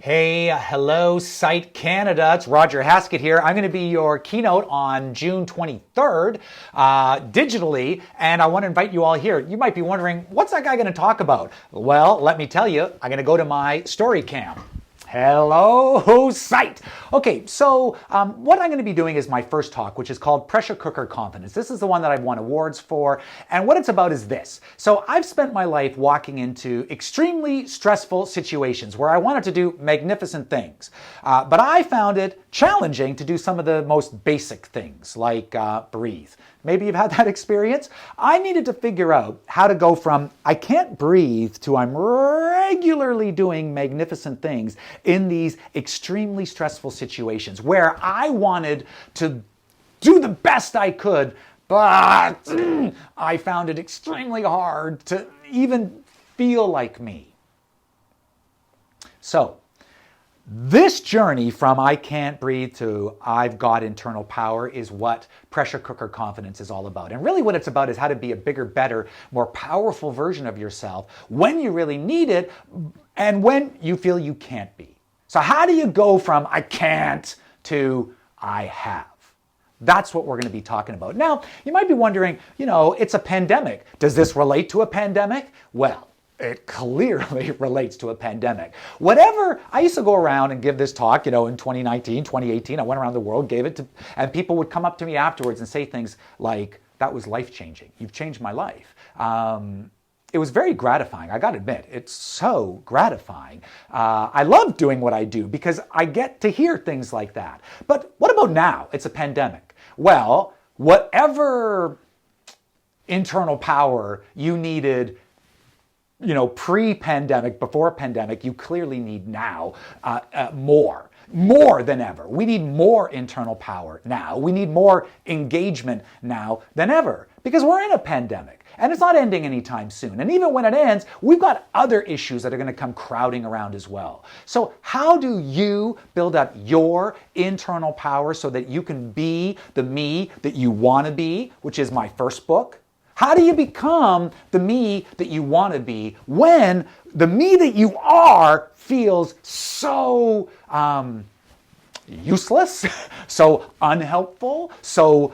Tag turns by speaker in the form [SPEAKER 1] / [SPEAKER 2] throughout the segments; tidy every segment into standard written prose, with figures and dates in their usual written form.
[SPEAKER 1] Hey, hello, Site Canada. It's Roger Haskett here. I'm going to be your keynote on June 23rd, digitally, and I want to invite you all here. You might be wondering, what's that guy going to talk about? Well, let me tell you, I'm going to go to my story cam. Hello, Site. Okay, so what I'm going to be doing is my first talk, which is called Pressure Cooker Confidence. This is the one that I've won awards for, and what it's about is this. So I've spent my life walking into extremely stressful situations where I wanted to do magnificent things, but I found it challenging to do some of the most basic things, like breathe. Maybe you've had that experience. I needed to figure out how to go from I can't breathe to I'm regularly doing magnificent things in these extremely stressful situations where I wanted to do the best I could, but I found it extremely hard to even feel like me. So, this journey from I can't breathe to I've got internal power is what Pressure Cooker Confidence is all about. And really what it's about is how to be a bigger, better, more powerful version of yourself when you really need it and when you feel you can't be. So how do you go from I can't to I have? That's what we're going to be talking about. Now, you might be wondering, it's a pandemic. Does this relate to a pandemic? Well, it clearly relates to a pandemic. Whatever, I used to go around and give this talk, in 2019, 2018, I went around the world, gave it to, and people would come up to me afterwards and say things like, that was life-changing. You've changed my life. It was very gratifying. I got to admit, it's so gratifying. I love doing what I do because I get to hear things like that. But what about now? It's a pandemic. Well, whatever internal power you needed pre-pandemic, before pandemic, you clearly need now more than ever. We need more internal power now. We need more engagement now than ever because we're in a pandemic and it's not ending anytime soon. And even when it ends, we've got other issues that are going to come crowding around as well. So how do you build up your internal power so that you can be the me that you want to be, which is my first book? How do you become the me that you want to be when the me that you are feels so useless, so unhelpful, so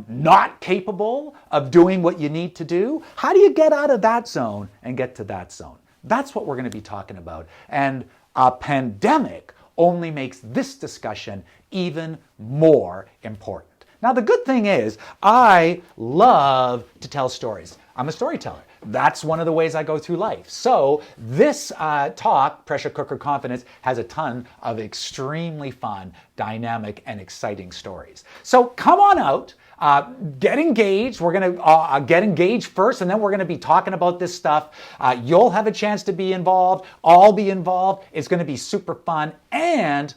[SPEAKER 1] not capable of doing what you need to do? How do you get out of that zone and get to that zone? That's what we're going to be talking about. And a pandemic only makes this discussion even more important. Now, the good thing is, I love to tell stories. I'm a storyteller. That's one of the ways I go through life. So this talk, Pressure Cooker Confidence, has a ton of extremely fun, dynamic, and exciting stories. So come on out. Get engaged. We're going to get engaged first, and then we're going to be talking about this stuff. You'll have a chance to be involved. I'll be involved. It's going to be super fun. And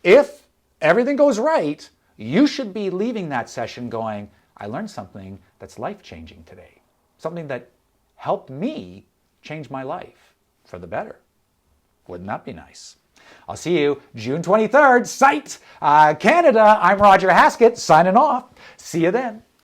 [SPEAKER 1] if everything goes right, you should be leaving that session going, I learned something that's life-changing today. Something that helped me change my life for the better. Wouldn't that be nice? I'll see you June 23rd, Site Canada. I'm Roger Haskett, signing off. See you then.